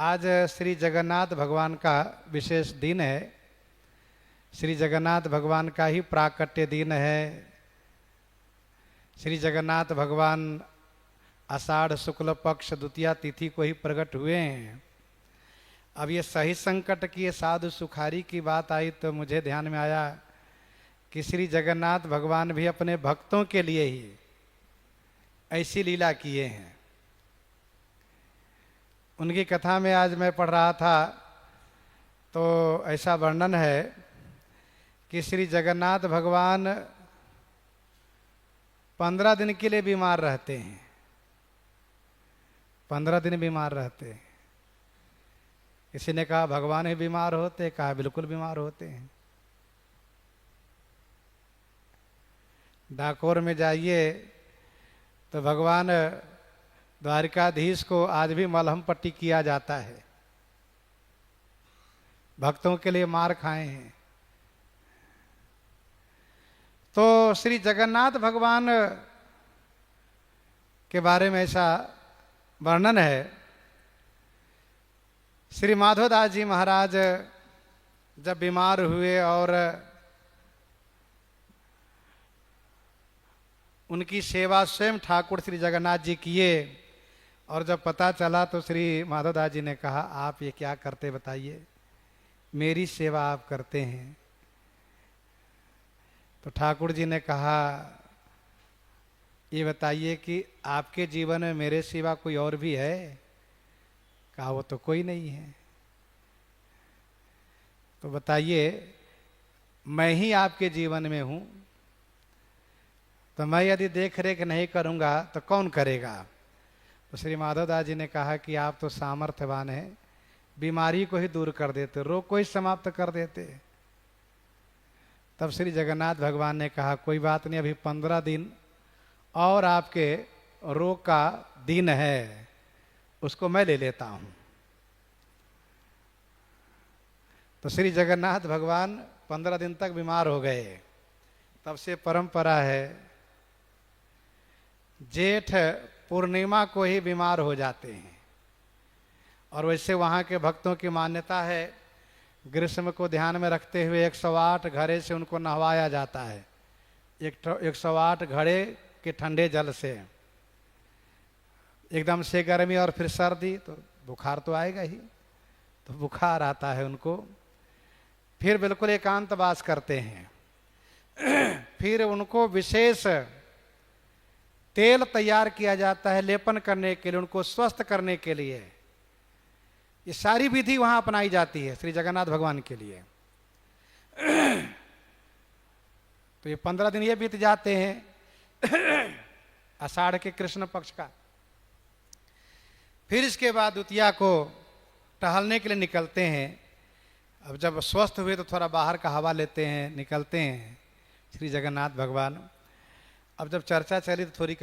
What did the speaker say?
आज श्री जगन्नाथ भगवान का विशेष दिन है। श्री जगन्नाथ भगवान का ही प्राकट्य दिन है। श्री जगन्नाथ भगवान आषाढ़ शुक्ल पक्ष द्वितीया तिथि को ही प्रकट हुए हैं। अब ये सही संकट की ये साधु सुखारी की बात आई तो मुझे ध्यान में आया कि श्री जगन्नाथ भगवान भी अपने भक्तों के लिए ही ऐसी लीला किए हैं। उनकी कथा में आज मैं पढ़ रहा था तो ऐसा वर्णन है कि श्री जगन्नाथ भगवान 15 दिन के लिए बीमार रहते हैं। 15 दिन बीमार रहते हैं। किसी ने कहा भगवान ही बीमार होते, कहा बिल्कुल बीमार होते हैं। डाकोर में जाइए तो भगवान द्वारिकाधीश को आज भी मलहम पट्टी किया जाता है। भक्तों के लिए मार खाए हैं। तो श्री जगन्नाथ भगवान के बारे में ऐसा वर्णन है। श्री माधोदास जी महाराज जब बीमार हुए और उनकी सेवा स्वयं ठाकुर श्री जगन्नाथ जी किए, और जब पता चला तो श्री माधोदास जी ने कहा आप ये क्या करते बताइए, मेरी सेवा आप करते हैं। तो ठाकुर जी ने कहा ये बताइए कि आपके जीवन में मेरे सिवा कोई और भी है? कहा वो तो कोई नहीं है। तो बताइए मैं ही आपके जीवन में हूं, तो मैं यदि देख रेख नहीं करूंगा तो कौन करेगा? तो श्री माधवदास जी ने कहा कि आप तो सामर्थ्यवान हैं, बीमारी को ही दूर कर देते, रोग को ही समाप्त कर देते। तब श्री जगन्नाथ भगवान ने कहा कोई बात नहीं, अभी 15 दिन और आपके रोग का दिन है, उसको मैं ले लेता हूं। तो श्री जगन्नाथ भगवान 15 दिन तक बीमार हो गए। तब से परंपरा है जेठ पूर्णिमा को ही बीमार हो जाते हैं। और वैसे वहाँ के भक्तों की मान्यता है ग्रीष्म को ध्यान में रखते हुए 108 घड़े से उनको नहवाया जाता है। 108 घड़े के ठंडे जल से, एकदम से गर्मी और फिर सर्दी, तो बुखार तो आएगा ही। तो बुखार आता है उनको, फिर बिल्कुल एकांतवास करते हैं। फिर उनको विशेष तेल तैयार किया जाता है लेपन करने के लिए, उनको स्वस्थ करने के लिए। ये सारी विधि वहां अपनाई जाती है श्री जगन्नाथ भगवान के लिए। तो ये 15 दिन ये बीत जाते हैं आषाढ़ के कृष्ण पक्ष का। फिर इसके बाद द्वितीया को टहलने के लिए निकलते हैं। अब जब स्वस्थ हुए तो थोड़ा बाहर का हवा लेते हैं, निकलते हैं श्री जगन्नाथ भगवान। अब जब चर्चा चली तो थोड़ी